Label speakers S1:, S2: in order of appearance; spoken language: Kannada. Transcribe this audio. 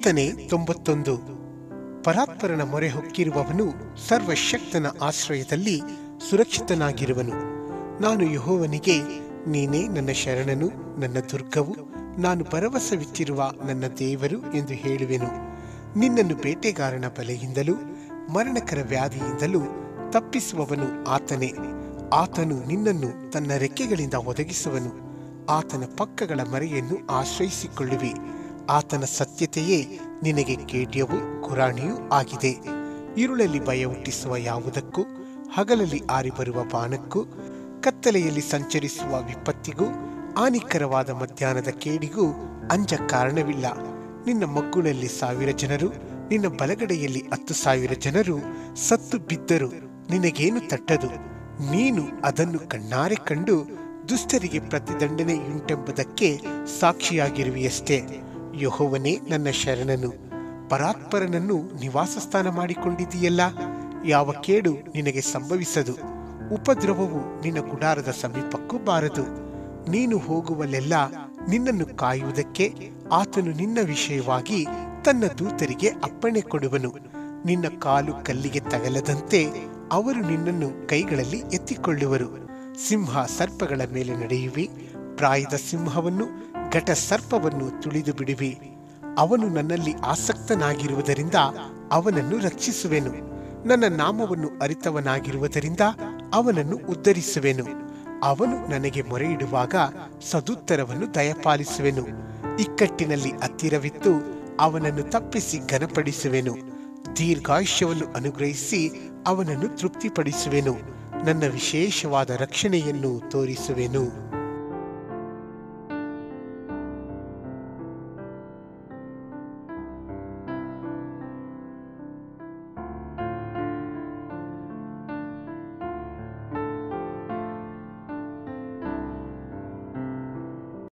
S1: ಕೀರ್ತನೆ 91. ಪರಾತ್ಪರನ ಮೊರೆ ಹೊಕ್ಕಿರುವವನು ಸರ್ವಶಕ್ತನ ಆಶ್ರಯದಲ್ಲಿ ಸುರಕ್ಷಿತನಾಗಿರುವನು. ನಾನು ಯೆಹೋವನಿಗೆ, ನೀನೇ ನನ್ನ ಶರಣನು, ನನ್ನ ದುರ್ಗವು, ನಾನು ಭರವಸವಿಟ್ಟಿರುವ ನನ್ನ ದೇವರು ಎಂದು ಹೇಳುವೆನು. ನಿನ್ನನ್ನು ಬೇಟೆಗಾರನ ಬಲೆಯಿಂದಲೂ ಮರಣಕರ ವ್ಯಾಧಿಯಿಂದಲೂ ತಪ್ಪಿಸುವವನು ಆತನೇ. ಆತನು ನಿನ್ನನ್ನು ತನ್ನ ರೆಕ್ಕೆಗಳಿಂದ ಒದಗಿಸುವನು. ಆತನ ಪಕ್ಕಗಳ ಮರೆಯನ್ನು ಆಶ್ರಯಿಸಿಕೊಳ್ಳುವಿ. ಆತನ ಸತ್ಯತೆಯೇ ನಿನಗೆ ಕೇಡ್ಯವೂ ಗುರಾಣಿಯೂ ಆಗಿದೆ. ഇരുಳಲ್ಲಿ ಭಯ ಹುಟ್ಟಿಸುವ ಯಾವುದಕ್ಕೂ, ಹಗಲಲ್ಲಿ ಆರಿಬರುವ ಬಾಣಕ್ಕೂ, ಕತ್ತಲೆಯಲ್ಲಿ ಸಂಚರಿಸುವ ವಿಪತ್ತಿಗೂ, ಹಾನಿಕರವಾದ ಮಧ್ಯಾಹ್ನದ ಕೇಡಿಗೂ ಅಂಜ ಕಾರಣವಿಲ್ಲ. ನಿನ್ನ ಮಗ್ಗುಲಲ್ಲಿ 1,000 ಜನರು, ನಿನ್ನ ಬಲಗಡೆಯಲ್ಲಿ 10,000 ಜನರು ಸತ್ತು ಬಿದ್ದರು, ನಿನಗೇನು ತಟ್ಟದು. ನೀನು ಅದನ್ನು ಕಣ್ಣಾರೆ ಕಂಡು ದುಷ್ಟರಿಗೆ ಪ್ರತಿದಂಡನೆಯುಂಟೆಂಬುದಕ್ಕೆ ಸಾಕ್ಷಿಯಾಗಿರುವಿಯಷ್ಟೇ. ಯೆಹೋವನೇ ನನ್ನ ಶರಣನು, ಪರಾತ್ಪರನನ್ನು ನಿವಾಸ ಸ್ಥಾನ ಮಾಡಿಕೊಂಡಿದ್ದೀಯಲ್ಲ. ಯಾವ ಕೇಡು ನಿನಗೆ ಸಂಭವಿಸದು, ಉಪದ್ರವವು ನಿನ್ನ ಗುಡಾರದ ಸಮೀಪಕ್ಕೂ ಬಾರದು. ನೀನು ಹೋಗುವಲ್ಲೆಲ್ಲ ನಿನ್ನನ್ನು ಕಾಯುವುದಕ್ಕೆ ಆತನು ನಿನ್ನ ವಿಷಯವಾಗಿ ತನ್ನ ದೂತರಿಗೆ ಅಪ್ಪಣೆ ಕೊಡುವನು. ನಿನ್ನ ಕಾಲು ಕಲ್ಲಿಗೆ ತಗಲದಂತೆ ಅವರು ನಿನ್ನನ್ನು ಕೈಗಳಲ್ಲಿ ಎತ್ತಿಕೊಳ್ಳುವರು. ಸಿಂಹ ಸರ್ಪಗಳ ಮೇಲೆ ನಡೆಯುವಿ, ಪ್ರಾಯದ ಸಿಂಹವನ್ನು ಘಟ ಸರ್ಪವನ್ನು ತುಳಿದು ಬಿಡುವಿ. ಅವನು ನನ್ನಲ್ಲಿ ಆಸಕ್ತನಾಗಿರುವುದರಿಂದ ಅವನನ್ನು ರಕ್ಷಿಸುವೆನು. ನನ್ನ ನಾಮವನ್ನು ಅರಿತವನಾಗಿರುವುದರಿಂದ ಅವನನ್ನು ಉದ್ಧರಿಸುವೆನು. ಅವನು ನನಗೆ ಮೊರೆಯಿಡುವಾಗ ಸದುತ್ತರವನ್ನು ದಯಪಾಲಿಸುವೆನು. ಇಕ್ಕಟ್ಟಿನಲ್ಲಿ ಹತ್ತಿರವಿದ್ದು ಅವನನ್ನು ತಪ್ಪಿಸಿ ಘನಪಡಿಸುವೆನು. ದೀರ್ಘಾಯುಷ್ಯವನ್ನು ಅನುಗ್ರಹಿಸಿ ಅವನನ್ನು ತೃಪ್ತಿಪಡಿಸುವೆನು. ನನ್ನ ವಿಶೇಷವಾದ ರಕ್ಷಣೆಯನ್ನು ತೋರಿಸುವೆನು.